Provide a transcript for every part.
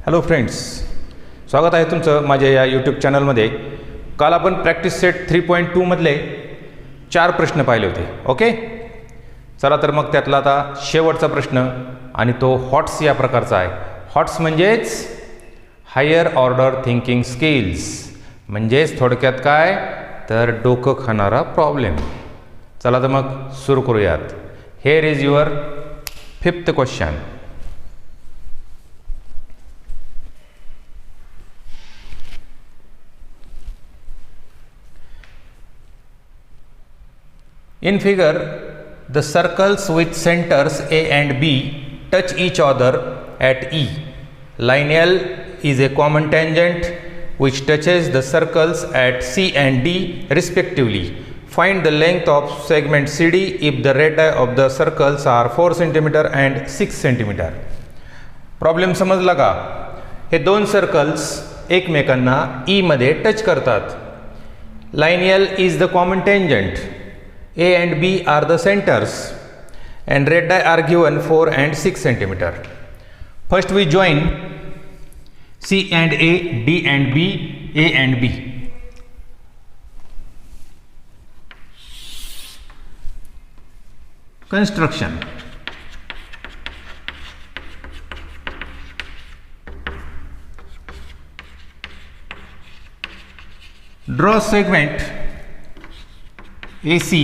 Hello friends, स्वागत आहे तुमचं माझ्या या यूट्यूब चॅनलमध्ये. काल आपण प्रॅक्टिस सेट 3.2 मधले 4 प्रश्न पाहिले होते. ओके, चला तर मग त्यातला आता शेवटचा प्रश्न आणि तो हॉट्स या प्रकारचा आहे. हॉट्स म्हणजेच हायर ऑर्डर थिंकिंग स्किल्स, म्हणजेच थोडक्यात काय तर डोकं खाणारा प्रॉब्लेम. चला तर मग सुरू करूयात. Hair is your 5th question. In figure, the circles with centers A and B touch each other at E. Line L is a common tangent which touches the circles at C and D respectively. Find the length of segment CD if the radii of the circles are 4 cm and 6 cm. Problem समजला का? हे दोन circles एकमेकांना E मध्ये touch करतात. Line L is the common tangent. A and B are the centers and radii are given 4 and 6 cm. First we join C and A, D and B, A and B. Construction. Draw segment AC,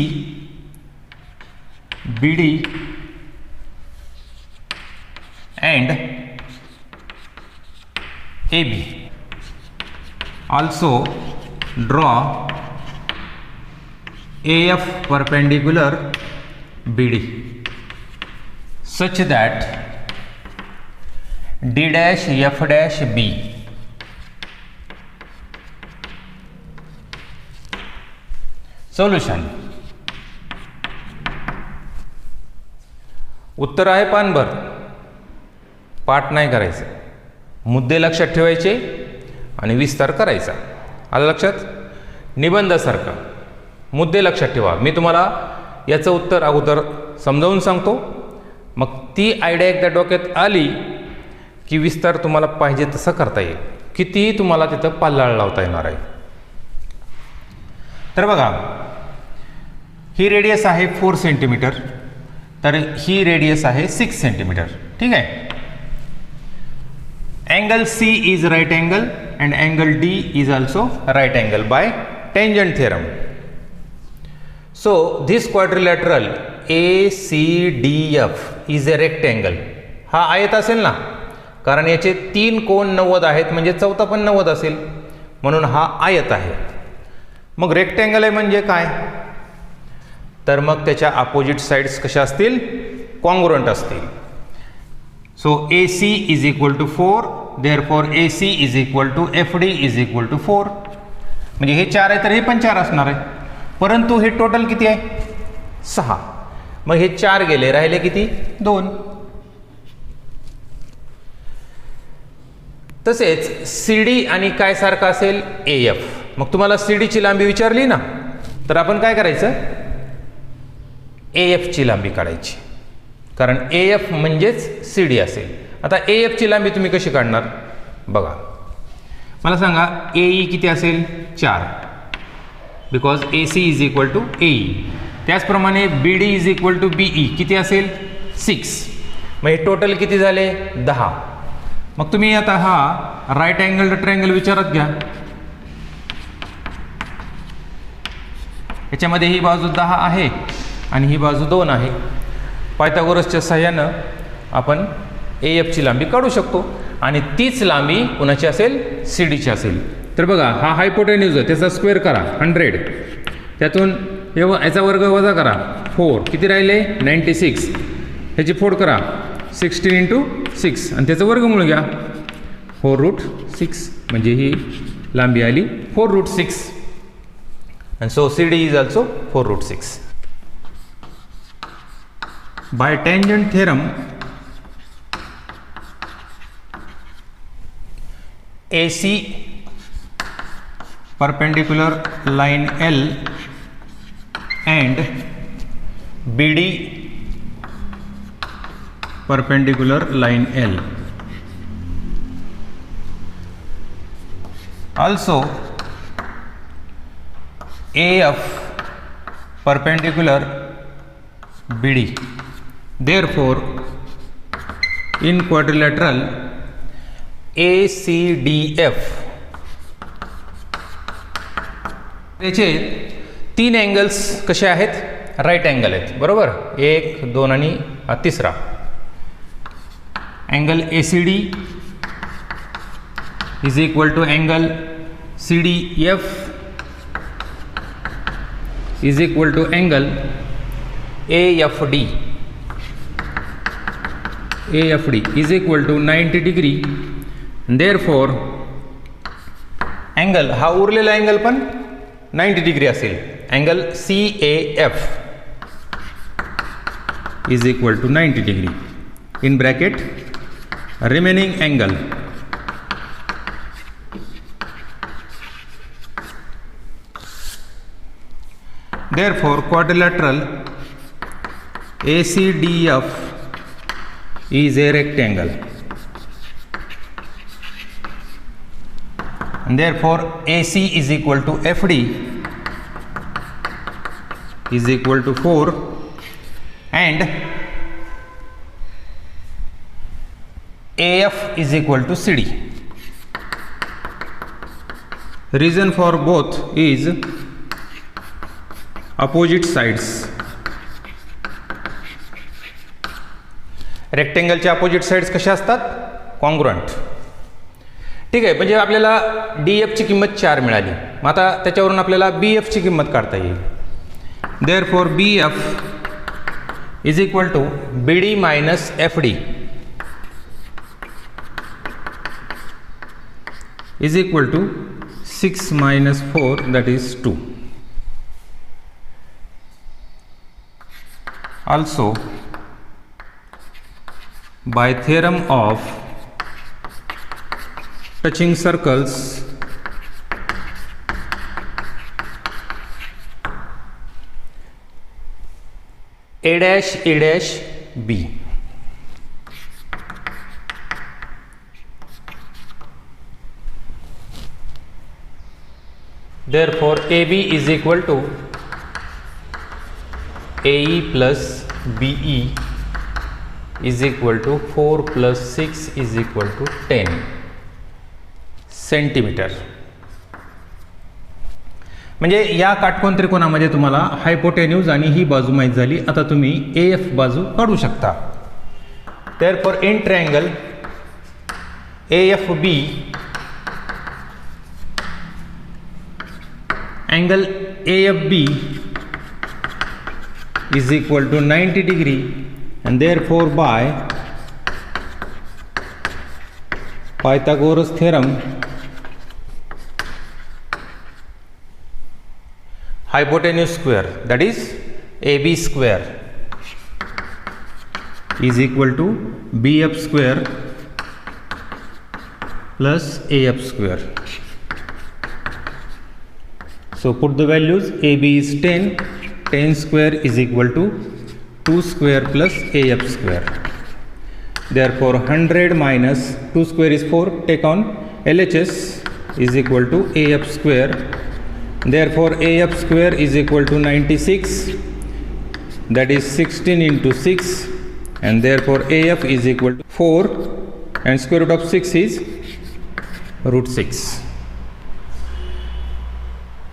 BD and AB. Also draw AF perpendicular BD such that D dash F dash B solution. उत्तर आहे पानभर, पाठ नाही करायचं, मुद्दे लक्षात ठेवायचे आणि विस्तार करायचा. आलं लक्षात? निबंधासारखा मुद्दे लक्षात ठेवा. मी तुम्हाला याचं उत्तर अगोदर समजावून सांगतो, मग ती आयडिया एकदा डोक्यात आली की विस्तार तुम्हाला पाहिजे तसं करता येईल. कितीही तुम्हाला तिथं पल्लाळ लावता येणार आहे. तर बघा, ही रेडियस आहे 4 सेंटीमीटर, तर ही रेडियस आहे 6 सेंटीमीटर. ठीक आहे. Angle C is right angle and angle D is also right angle by tangent theorem. So this quadrilateral ACDF is a rectangle. हा आयत असेल ना, कारण याचे 3 कोन 90 आहेत, म्हणजे चौथा पण 90 असेल, म्हणून हा आयत आहे. मग रेक्टँगल आहे म्हणजे काय, तर मग त्याच्या अपोजिट साइड्स कशा असतील, कॉन्ग्रुएंट असतील. So AC is equal to 4, therefore AC is equal to FD is equal to 4. म्हणजे हे 4 आहे तर हे पण 4 असणार आहे, परंतु हे टोटल किती आहे 6. मग हे 4 गेले, राहिले किती 2. तसेच CD आणि काय सारखं असेल AF. मग तुम्हाला CD ची लांबी विचारली ना, तर आपण काय करायचं, AF ची लांबी काढायची, कारण AF म्हणजेच CD असेल. आता AF ची लांबी तुम्ही कशी काढणार बघा. मला सांगा AE किती असेल 4, because AC is equal to AE. त्याचप्रमाणे BD is equal to BE किती असेल 6. मग हे टोटल किती झाले 10. मग तुम्ही आता हा राईट अँगल ट्रायंगल विचारात घ्या. याच्यामध्ये ही बाजू 10 आहे आणि ही बाजू 2 आहे. पायथागोरसच्या सहाय्यानं आपण AF ची लांबी काढू शकतो आणि तीच लांबी कुणाची असेल CD ची असेल. तर बघा, हा हायपोटेन्यूज आहे, त्याचा स्क्वेअर करा 100, त्यातून याचा वर्ग वजा करा 4, किती राहिले 96. ह्याची फोड करा 16 × 6 आणि त्याचं वर्गमूळ घ्या 4√6, म्हणजे ही लांबी आली 4√6. And so CD is also 4√6. By tangent theorem, AC perpendicular line L and BD perpendicular line L Also AF perpendicular BD. Therefore in quadrilateral ACDF त्याचे 3 अँगल्स कसे आहेत? राईट अँगल आहेत, बरोबर. 1, 2 आणि तिसरा angle ACD is equal to angle CDF is equal to angle AFD. AFD is equal to 90 degree. Therefore angle हा उरलेला angle पण 90 डिग्री असेल. Angle CAF is equal to 90 degree. In bracket remaining angle therefore quadrilateral ACDF is a rectangle and therefore AC is equal to FD is equal to 4 and AF is equal to CD. Reason for both is opposite sides. रेक्टेंगलचे opposite sides कशा असतात? Congruent. ठीक आहे, म्हणजे आपल्याला DF ची किंमत 4 मिळाली. मग आता त्याच्यावरून आपल्याला BF ची किंमत काढता येईल. Therefore BF is equal to BD minus FD is equal to 6 minus 4, that is 2. Also by theorem of touching circles A dash A dash B, therefore AB is equal to AE plus BE is equal to 4 plus 6 is equal to 10 centimetre. म्हणजे या काटकोन त्रिकोणामध्ये तुम्हाला हायपोटेन्यूज आणि ही बाजू माहित झाली. आता तुम्ही AF बाजू काढू शकता. therefore in triangle AFB angle AFB is equal to 90 degree and therefore by Pythagoras theorem hypotenuse square, that is AB square, is equal to BF square plus AF square. So put the values. AB is 10, 10 square is equal to 2 square plus AF square. Therefore 100 minus 2 square is 4, take on LHS is equal to AF square. Therefore AF square is equal to 96, that is 16 into 6, and therefore AF is equal to 4 and square root of 6 is root 6.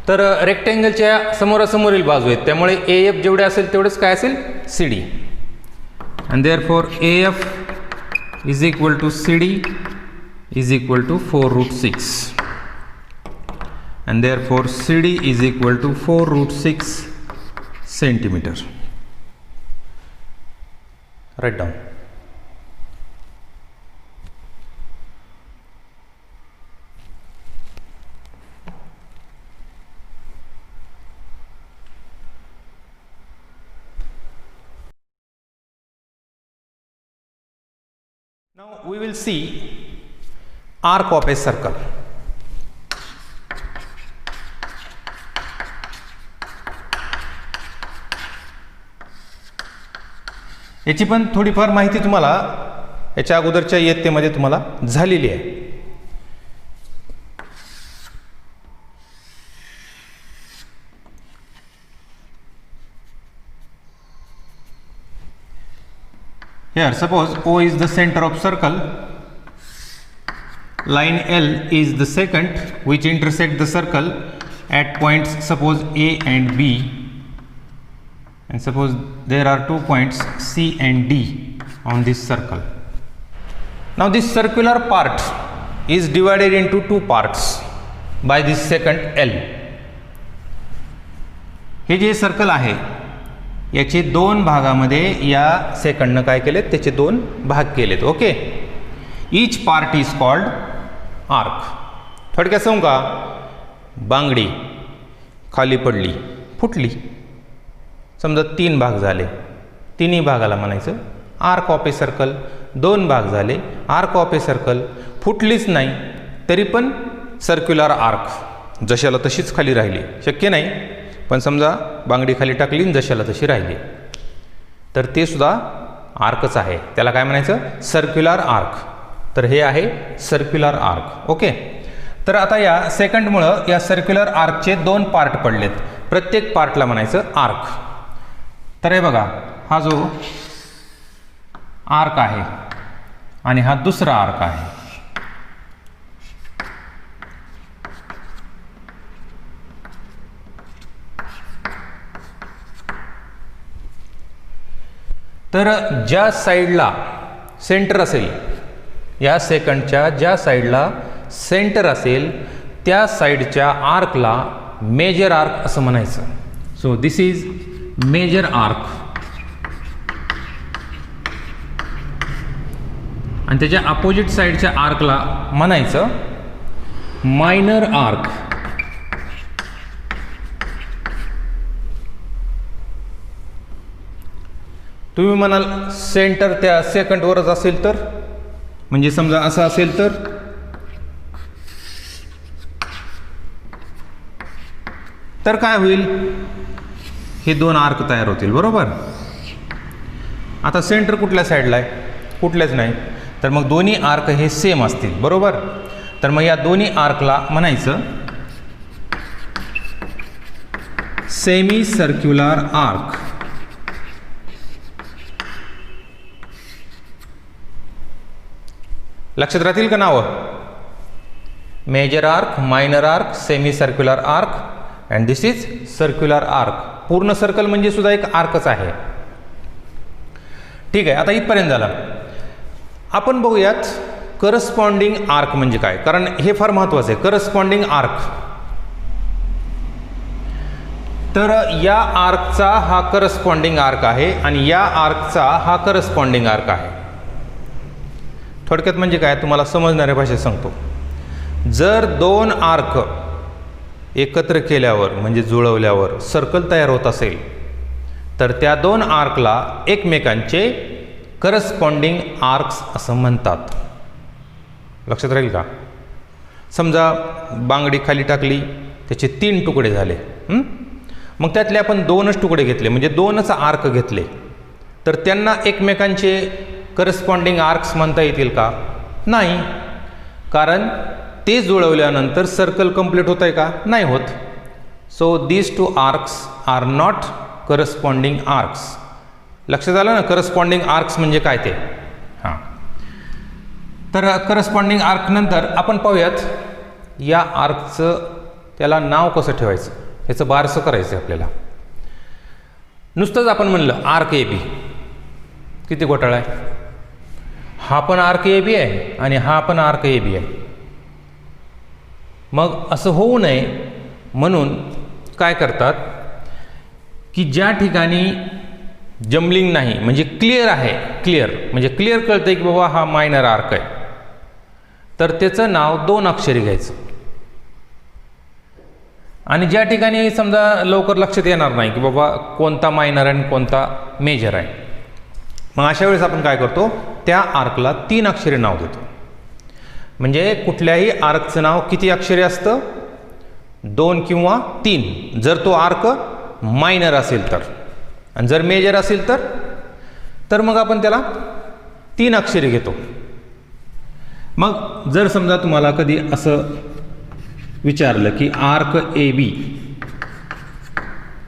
तर रेक्टेंगलच्या समोरासमोरील बाजू आहेत, त्यामुळे AF जेवढे असेल तेवढेच काय असेल? CD. and therefore AF is equal to CD is equal to 4 root 6 and therefore CD is equal to 4 root 6 centimeter. Write down. Now we will see arc of a circle. याची पण थोडीफार माहिती तुम्हाला याच्या अगोदरच्या इयत्तेमध्ये तुम्हाला झालेली आहे. Here suppose O is the center of circle, line L is the secant which intersect the circle at points suppose A and B, and suppose there are 2 points C and D on this circle. Now this circular part is divided into 2 parts by this secant L. हे जे circle आहे याचे 2 भागामध्ये या सेकंडनं काय केलेत, त्याचे 2 भाग केलेत. Okay, each part is called arc. थोडक्यात सांगू का, बांगडी खाली पडली, फुटली, समजा 3 भाग झाले, तिन्ही भागाला म्हणायचं आर्क ऑफ ए सर्कल. 2 भाग झाले, आर्क ऑफ ए सर्कल. फुटलीच नाही तरी पण सर्क्युलर आर्क, जशाला तशीच खाली राहिली. शक्य नाही, पण समजा बांगडी खाली टाकली आणि जशाला तशी राहिली तर ते सुद्धा आर्कच आहे. त्याला काय म्हणायचं, सर्क्युलर आर्क. तर हे आहे सर्क्युलर आर्क. ओके, तर आता या सेकंडमुळं या सर्क्युलर आर्कचे 2 पार्ट पडलेत, प्रत्येक पार्टला म्हणायचं आर्क. तर हे बघा, हा जो आर्क आहे आणि हा दुसरा आर्क आहे. तर ज्या साईडला सेंटर असेल, या सेकंडच्या ज्या साईडला सेंटर असेल त्या साईडच्या आर्कला मेजर आर्क असं म्हणायचं. So this is major arc. आणि त्याच्या अपोजिट साईडच्या आर्कला म्हणायचं मायनर आर्क. तुम्ही म्हणाल सेंटर त्या सेकंडवरच असेल तर, म्हणजे समजा असं असेल तर काय होईल, हे 2 आर्क तयार होतील. बरोबर. आता सेंटर कुठल्या साईडला आहे, कुठल्याच नाही, तर मग दोन्ही आर्क हे सेम असतील. बरोबर. तर मग या दोन्ही आर्कला म्हणायचं सेमी सर्क्युलर आर्क. लक्षात राहतील का नावं, major arc, minor arc, semi circular arc and this is circular arc. पूर्ण सर्कल म्हणजे सुद्धा एक आर्कच आहे. ठीक आहे, आता इथपर्यंत झालं. आपण बघूयात करस्पॉन्डिंग आर्क म्हणजे काय, कारण हे फार महत्त्वाचं आहे. करस्पॉन्डिंग आर्क, तर या आर्कचा हा करस्पॉन्डिंग आर्क आहे आणि या आर्कचा हा करस्पॉन्डिंग आर्क आहे. थोडक्यात म्हणजे काय, तुम्हाला समजणाऱ्या भाषेत सांगतो. जर 2 आर्क एकत्र केल्यावर म्हणजे जुळवल्यावर सर्कल तयार होत असेल तर त्या 2 आर्कला एकमेकांचे करस्पॉन्डिंग आर्क्स असं म्हणतात. लक्षात राहील का. समजा बांगडी खाली टाकली, त्याचे 3 तुकडे झाले, मग त्यातले आपण 2च तुकडे घेतले म्हणजे 2च आर्क घेतले, तर त्यांना एकमेकांचे करस्पॉन्डिंग आर्क्स म्हणता येतील का, नाही, कारण ते जुळवल्यानंतर सर्कल कंप्लीट होत आहे का, नाही होत. So these 2 arcs are not corresponding arcs. लक्षात आलं ना करस्पॉन्डिंग आर्क्स म्हणजे काय ते. हां, तर करस्पॉन्डिंग आर्क नंतर आपण पाहूयात या आर्कचं त्याला नाव कसं ठेवायचं, ह्याचं बारसं करायचं आपल्याला. नुसतंच आपण म्हणलं आर्क ए बी, किती घोटाळा आहे. हा पण आर्क ए बी आहे आणि हा पण आर्क ए बी आहे. मग असं होऊ नये म्हणून काय करतात की ज्या ठिकाणी जम्बलिंग नाही म्हणजे क्लिअर आहे, क्लिअर म्हणजे क्लिअर कळतं की बाबा हा मायनर आर्क आहे, तर त्याचं नाव 2 अक्षरी घ्यायचं. आणि ज्या ठिकाणी समजा लवकर लक्षात येणार नाही की बाबा कोणता मायनर आणि कोणता मेजर आहे, मग अशा वेळेस आपण काय करतो, त्या आर्कला 3 अक्षरी नाव देतो. म्हणजे कुठल्याही आर्कचं नाव किती अक्षरी असतं, 2 किंवा 3, जर तो आर्क मायनर असेल तर. आणि जर मेजर असेल तर मग आपण त्याला 3 अक्षरी घेतो. मग जर समजा तुम्हाला कधी असं विचारलं की आर्क ए बी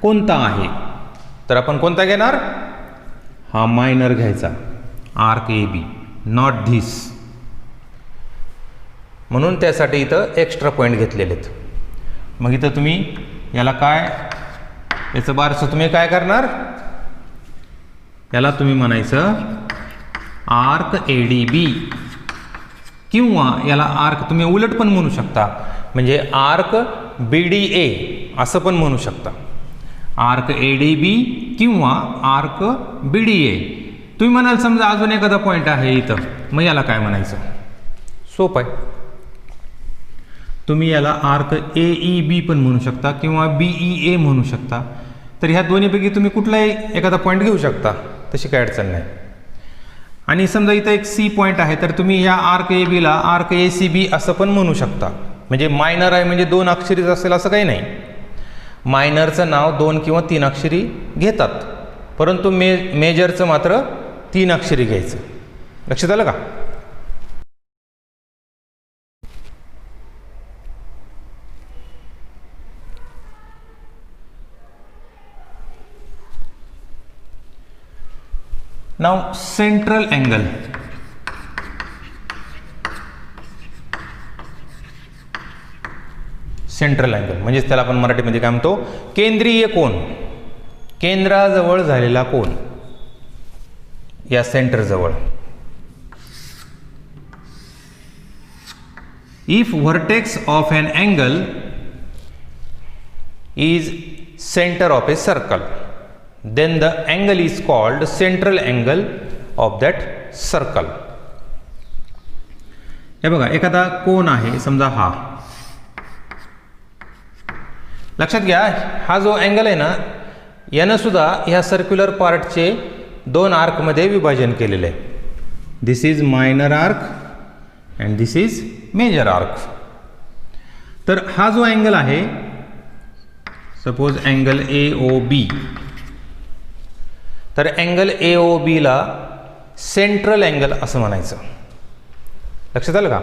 कोणता आहे, तर आपण कोणता घेणार, हा मायनर घ्यायचा. Arc A B, not this. म्हणून त्यासाठी इथं एक्स्ट्रा पॉईंट घेतलेले आहेत. मग इथं तुम्ही याला काय, याचं बारसं तुम्ही काय करणार, याला तुम्ही म्हणायचं आर्क ए डी बी, किंवा याला आर्क तुम्ही उलट पण म्हणू शकता, म्हणजे आर्क बी डी ए असं पण म्हणू शकता. आर्क ए डी बी किंवा आर्क बी डी ए. तुम्ही म्हणाल समजा अजून एखादा पॉईंट आहे इथं, मग याला काय म्हणायचं, सोपं आहे. तुम्ही याला आर्क ए ई बी पण म्हणू शकता किंवा बी ई ए म्हणू शकता. तर ह्या दोन्हीपैकी तुम्ही कुठलाही एखादा पॉईंट घेऊ शकता, तशी काय अडचण नाही. आणि समजा इथं एक सी पॉईंट आहे, तर तुम्ही ह्या आर्क ए बीला आर्क ए सी बी असं पण म्हणू शकता. म्हणजे मायनर आहे म्हणजे 2 अक्षरीच असेल असं काही नाही. मायनरचं नाव 2 किंवा 3 अक्षरी घेतात, परंतु मेजरचं मात्र 3 अक्षरी घ्यायचं. लक्षात आलं का? नाव सेंट्रल अँगल. सेंट्रल अँगल म्हणजेच त्याला आपण मराठीमध्ये काय म्हणतो, केंद्रीय कोन, केंद्राजवळ झालेला कोन, या सेंटर जवळ. If vertex of an angle is centre of a circle, then the angle is called central angle of that circle. हे बघा, एखादा कोन आहे समजा हा, लक्षात घ्या हा जो अँगल आहे ना, यानं सुद्धा ह्या सर्क्युलर पार्टचे 2 आर्कमध्ये विभाजन केलेले आहे. This is minor arc and this is major arc. तर हा जो अँगल आहे, suppose angle A O B, तर अँगल ए ओ बीला सेंट्रल अँगल असं म्हणायचं. लक्षात आलं का?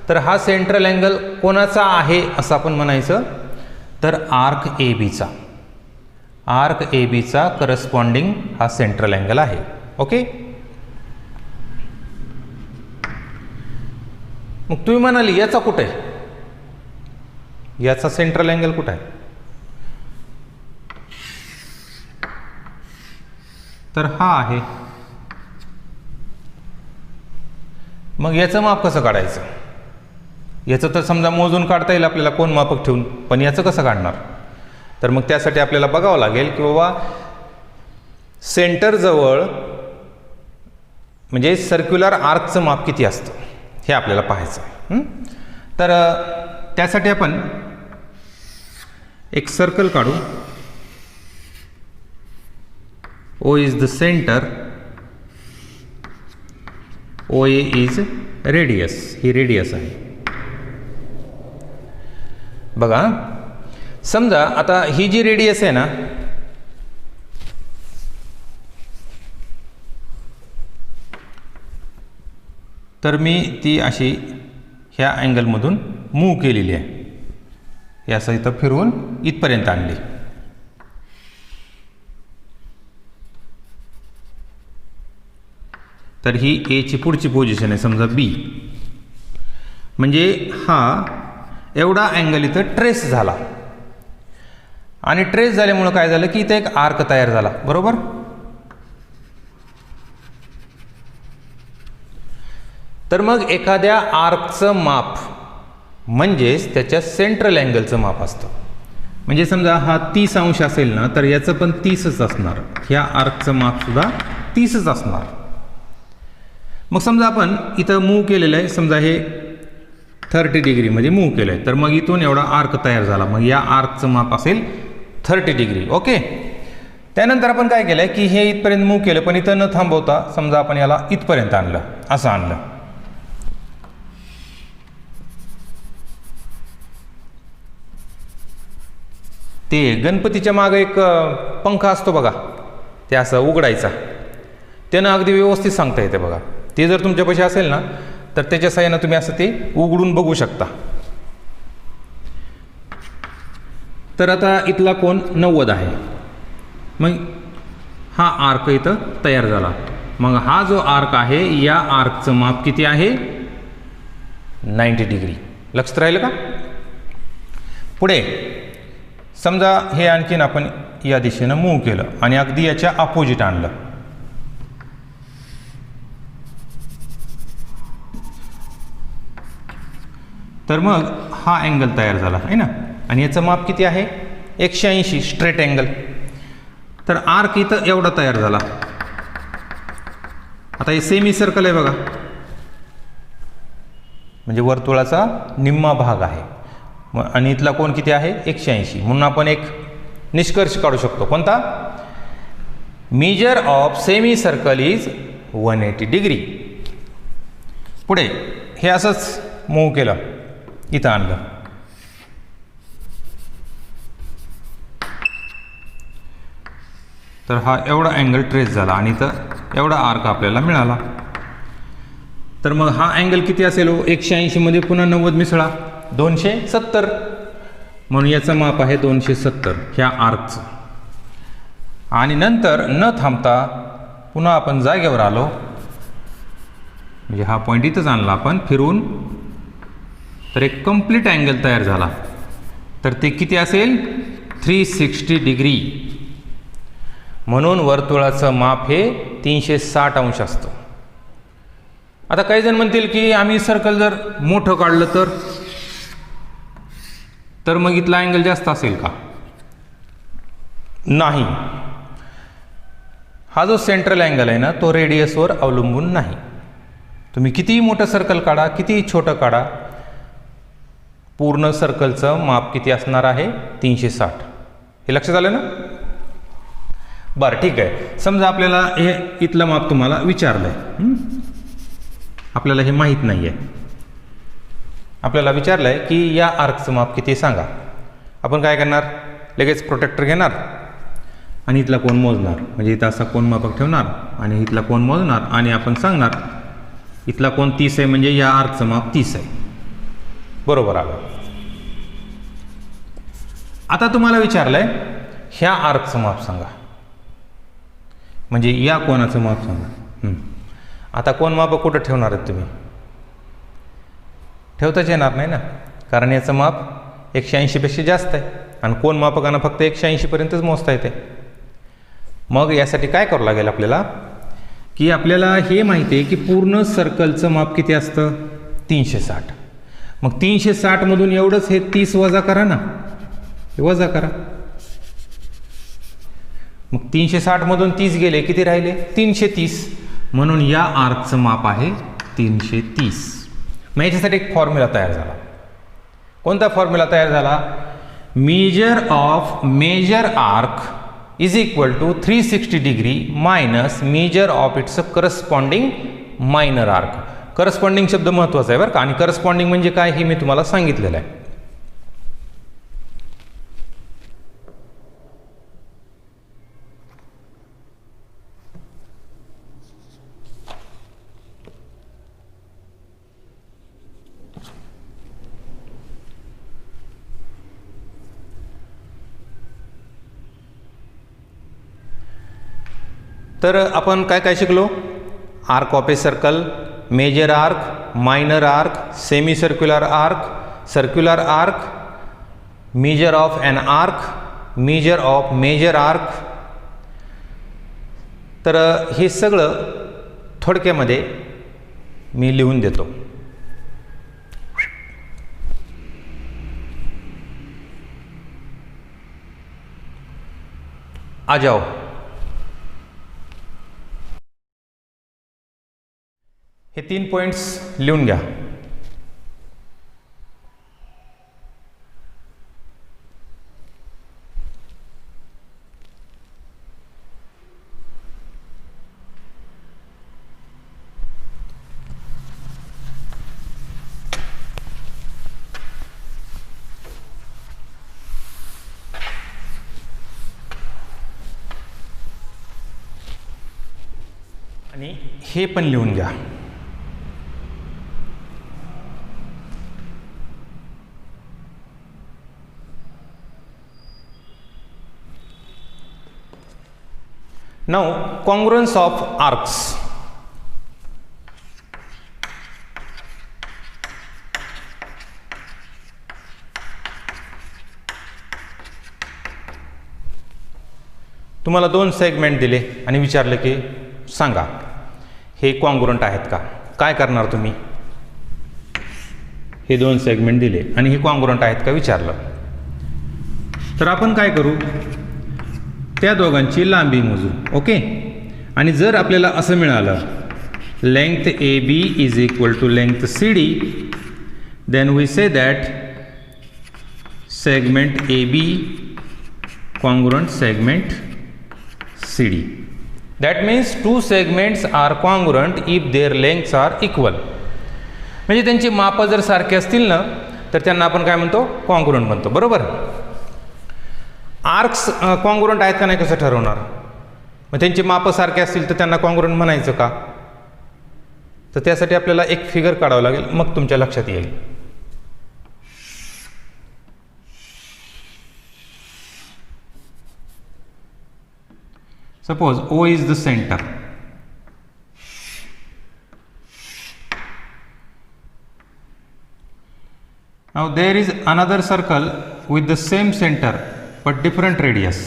तर हा सेंट्रल अँगल कोणाचा आहे असं आपण म्हणायचं, तर आर्क ए बीचा. आर्क ए बीचा करस्पॉन्डिंग हा सेंट्रल अँगल आहे. ओके. मग तुम्ही म्हणाली याचा कुठे आहे, याचा सेंट्रल अँगल कुठे आहे, तर हा आहे. मग याचं माप कसं काढायचं, याचं तर समजा मोजून काढता येईल आपल्याला कोण मापक ठेवून, पण याचं कसं काढणार, तर मग त्यासाठी आपल्याला बघावं लागेल की बाबा सेंटरजवळ म्हणजे सर्क्युलर आर्कचं माप किती असतं हे आपल्याला पाहायचं आहे. तर त्यासाठी आपण एक सर्कल काढू. O is the center, OA is radius, he radius आहे. बघा समजा आता ही जी रेडियस आहे ना, तर मी ती अशी ह्या अँगलमधून मूव्ह केलेली आहे, हे असं इथं फिरवून इथपर्यंत आणली. तर ही ए ची पुढची पोझिशन आहे समजा बी, म्हणजे हा एवढा अँगल इथं ट्रेस झाला. आणि ट्रेस झाल्यामुळं काय झालं की इथं एक आर्क तयार झाला, बरोबर. तर मग एखाद्या आर्कचं माप म्हणजेच त्याच्या सेंट्रल अँगलचं माप असतं. म्हणजे समजा हा 30 अंश असेल ना, तर याचं पण 30च असणार, ह्या आर्कचं माप सुद्धा 30च असणार. मग समजा आपण इथं मूव्ह केलेलं आहे, समजा हे 30 डिग्रीमध्ये मूव्ह केलं आहे, तर मग इथून एवढा आर्क तयार झाला, मग या आर्कचं माप असेल 30 डिग्री. ओके. त्यानंतर आपण काय केलं की हे इथपर्यंत मूव्ह केलं, पण इथं न थांबवता समजा आपण याला इथपर्यंत आणलं, असं आणलं. ते गणपतीच्या मागे एक पंखा असतो बघा, ते असं उघडायचा, त्यानं अगदी व्यवस्थित सांगता येते बघा. ते जर तुमच्यापाशी असेल ना, तर त्याच्या साहाय्यानं तुम्ही असं ते उघडून बघू शकता. तर आता इथला कोन 90 आहे, मग हा आर्क इथं तयार झाला. मग हा जो आर्क आहे या आर्कचं माप किती आहे 90 डिग्री. लक्षात राहिलं का. पुढे समजा हे आणखीन आपण या दिशेनं मूव्ह केलं आणि अगदी याच्या अपोजिट आणलं. तर मग हा अँगल तयार झाला आहे ना, आणि याचं माप किती आहे 180 स्ट्रेट अँगल. तर आर्क इथं एवढा तयार झाला. आता हे सेमी सर्कल आहे बघा, म्हणजे वर्तुळाचा निम्मा भाग आहे आणि इथला कोण किती आहे 180. म्हणून आपण एक निष्कर्ष काढू शकतो. कोणता. Measure of semi circle is 180 degree. पुढे हे असंच मूव्ह केलं, इथं आणलं. तर हा एवढा अँगल ट्रेस झाला आणि इथं एवढा आर्क आपल्याला मिळाला. तर मग हा अँगल किती असेल 180 मध्ये पुन्हा 90 मिसळा 270. म्हणून याचं माप आहे 270 ह्या आर्कचं. आणि नंतर न थांबता पुन्हा आपण जागेवर आलो, म्हणजे हा पॉईंट इथंच आणला आपण फिरून, तर एक कंप्लीट अँगल तयार झाला. तर ते किती असेल 360 डिग्री. म्हणून वर्तुळाचं माप हे 360 अंश असतं. आता काही जण म्हणतील की आम्ही सर्कल जर मोठं काढलं तर मग इथला अँगल जास्त असेल का. नाही. हा जो सेंट्रल अँगल आहे ना तो रेडियसवर अवलंबून नाही. तुम्ही कितीही मोठं सर्कल काढा, कितीही छोटं काढा, पूर्ण सर्कलचं माप किती असणार आहे 360. हे लक्षात आलं ना. बरं ठीक आहे. समजा आपल्याला हे इथलं माप तुम्हाला विचारलंय, आपल्याला हे माहीत नाही आहे. आपल्याला विचारलंय की या आर्कचं माप किती सांगा. आपण काय करणार, लगेच प्रोटेक्टर घेणार आणि इथला कोण मोजणार, म्हणजे इथं असा कोण मापक ठेवणार आणि इथला कोण मोजणार आणि आपण सांगणार इथला कोण 30 आहे, म्हणजे या आर्कचं माप 30 आहे. बरोबर आलं. आता तुम्हाला विचारलंय ह्या आर्कचं माप सांगा, म्हणजे या कोणाचं माप सांगा. आता कोण माप कुठं ठेवणार आहेत तुम्ही. ठेवताच येणार नाही ना, कारण याचं माप 180 पेक्षा जास्त आहे आणि कोण मापकांना फक्त 180 पर्यंतच मोजता येते. मग यासाठी काय करावं लागेल आपल्याला, की आपल्याला हे माहिती आहे की पूर्ण सर्कलचं माप किती असतं 360. मग 360 मधून एवढंच हे 30 वजा करा ना, हे वजा करा. मग 360 मधून 30 गेले, किती राहिले 330. म्हणून या आर्कचं माप आहे 330. मग याच्यासाठी एक फॉर्म्युला तयार झाला. कोणता फॉर्म्युला तयार झाला. Measure of major arc is equal to 360 degree minus measure of its corresponding minor arc. Corresponding शब्द महत्त्वाचा आहे बरं का. आणि करस्पॉन्डिंग म्हणजे काय हे मी तुम्हाला सांगितलेलं आहे. तर आपण काय काय शिकलो. Arc of a circle, major arc, minor arc, semi circular arc, circular arc, measure of an arc, measure of major arc. तर हे सगळं थोडक्यामध्ये मी लिहून देतो. आ जाओ. हे 3 पॉइंट्स लिहून घ्या. आणि हे पण लिहून घ्या. Now, congruence of arcs. तुम्हाला 2 सेगमेंट दिले आणि विचारलं की सांगा हे कॉन्ग्रुएंट आहेत का, काय करणार तुम्ही? हे 2 सेगमेंट दिले आणि हे कॉन्ग्रुएंट आहेत का विचारलं, तर आपण काय करू, त्या दोघांची लांबी मोजू. ओके. आणि जर आपल्याला असं मिळालं length A B is equal to length C D, then we say that segment AB congruent segment CD. That means 2 segments are congruent if their lengths are equal. म्हणजे त्यांची माप जर सारखे असतील ना तर त्यांना आपण काय म्हणतो, कॉन्ग्रुएंट म्हणतो. बरोबर. आर्क्स कॉन्ग्रुएंट आहेत का नाही कसं ठरवणार? मग त्यांची माप सारखे असतील तर त्यांना कॉन्ग्रुएंट म्हणायचं का? तर त्यासाठी आपल्याला एक फिगर काढावं लागेल, मग तुमच्या लक्षात येईल. Suppose O is the center. Now there is another circle with the same center but different radius.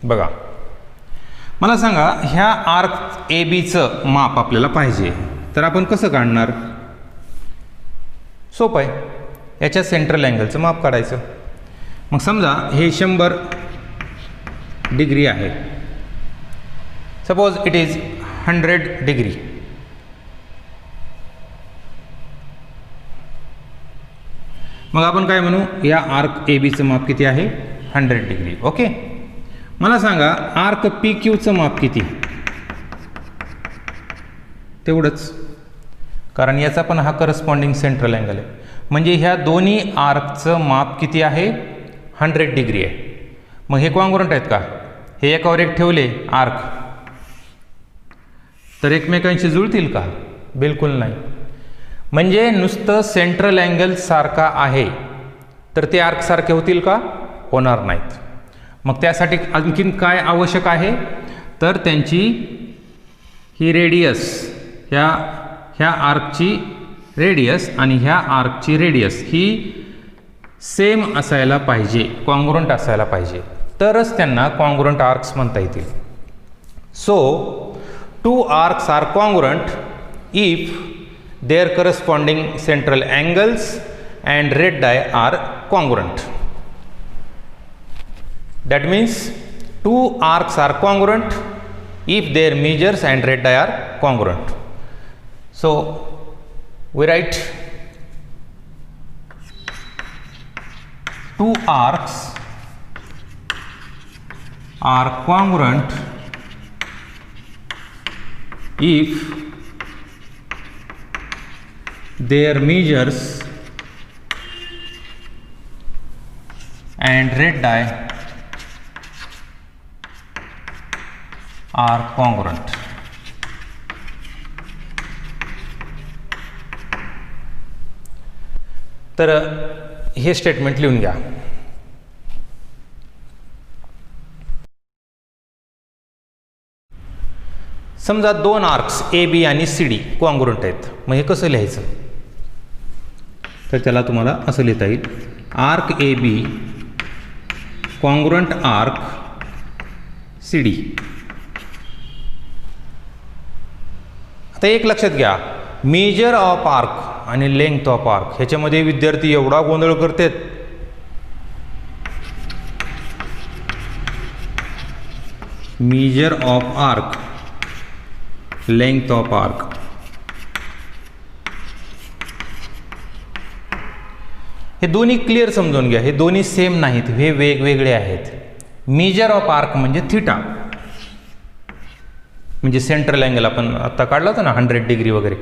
बघा, मला सांगा ह्या आर्क ए बीचं माप आपल्याला पाहिजे, तर आपण कसं काढणार? सोपं आहे, याच्या सेंट्रल अँगलचं माप काढायचं. मग समजा हे 100 डिग्री आहे, सपोज इट इज 100 डिग्री. मग आपण काय म्हणू, या आर्क ए बीचं माप किती आहे? 100 डिग्री. ओके. मला सांगा आर्क पी क्यूचं माप किती? तेवढंच, कारण याचा पण हा करस्पॉन्डिंग सेंट्रल अँगल आहे. म्हणजे ह्या दोन्ही आर्कचं माप किती आहे? 100 डिग्री आहे. मग हे कॉन्ग्रुएंट आहेत का? हे एकावर एक ठेवले आर्क तर एकमेकांशी जुळतील का? बिलकुल नाही. म्हणजे नुसतं सेंट्रल अँगल सारखा आहे तर ते आर्क सारखे होतील का? होणार नाहीत. मग त्यासाठी आणखीन काय आवश्यक आहे, तर त्यांची ही रेडियस, ह्या आर्कची रेडियस आणि ह्या आर्कची रेडियस ही सेम असायला पाहिजे, कॉन्ग्रुएंट असायला पाहिजे, तरच त्यांना कॉन्ग्रुएंट आर्क्स म्हणता येतील. So 2 arcs are congruent if their corresponding central angles and radii are congruent. That means 2 arcs are congruent if their measures and radii are congruent. So we write 2 arcs are congruent if their measures and radii are congruent. तर हे statement लिहून घ्या. समजा 2 arcs A B आणि C D congruent आहेत, मग हे कसं लिहायचं? तर त्याला तुम्हाला असं लिहिता येईल, arc A B congruent arc C D. आता एक लक्षात घ्या, मेजर ऑफ आर्क आणि लेंथ ऑफ आर्क ह्याच्यामध्ये विद्यार्थी एवढा गोंधळ करतात. Measure of arc, length of arc, हे दोन्ही क्लिअर समजून घ्या. हे दोन्ही सेम नाहीत, हे वेगवेगळे आहेत. मेजर ऑफ आर्क म्हणजे थिटा, म्हणजे सेंट्रल अँगल आपण आत्ता काढला होता ना 100 डिग्री वगैरे,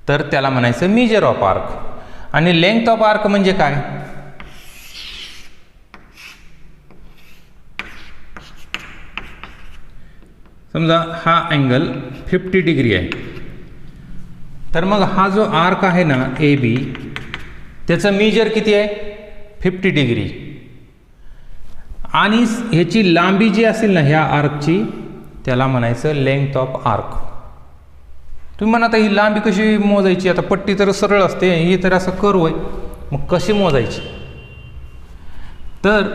तर त्याला म्हणायचं मेजर ऑफ आर्क. आणि लेंथ ऑफ आर्क म्हणजे काय? समजा हा अँगल 50 डिग्री आहे, तर मग हा जो आर्क आहे ना ए बी, त्याचं मेजर किती आहे? 50 डिग्री. आणि ह्याची लांबी जी असेल ना ह्या आर्कची, त्याला म्हणायचं लेंग्थ ऑफ आर्क. तुम्ही म्हणा आता ही लांबी कशी मोजायची, आता पट्टी तर सरळ असते, ही तर असं कर्व आहे, मग कशी मोजायची. तर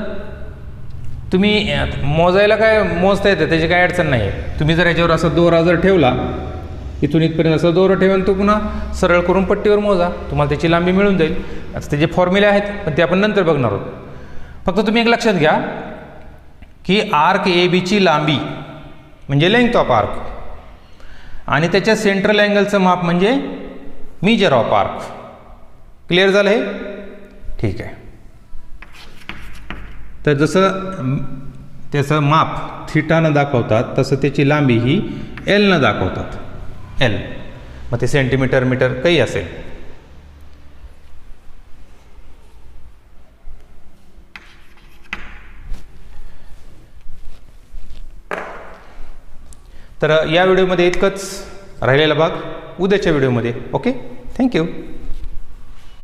तुम्ही मोजायला काय मोजता येतं, त्याची काय अडचण नाही आहे. तुम्ही जर याच्यावर असा दोरा जर ठेवला, इथून इथपर्यंत असं दोरा ठेवून तो पुन्हा सरळ करून पट्टीवर मोजा, तुम्हाला त्याची लांबी मिळून जाईल. आता त्याचे फॉर्म्युले आहेत, पण ते आपण नंतर बघणार आहोत. फक्त तुम्ही एक लक्षात घ्या की आर्क ए बीची लांबी म्हणजे लेंग्थ ऑफ आर्क आणि त्याच्या सेंट्रल अँगलचं माप म्हणजे मेजर ऑफ आर्क. क्लिअर झालं हे? ठीक आहे. तर जसं त्याचं माप थिटानं दाखवतात तसं त्याची लांबी ही एलनं दाखवतात. एल मग ते सेंटीमीटर मीटर काही असेल. तर या व्हिडिओमध्ये इतकंच. राहिलेला भाग उद्याच्या व्हिडिओमध्ये. Okay, thank you.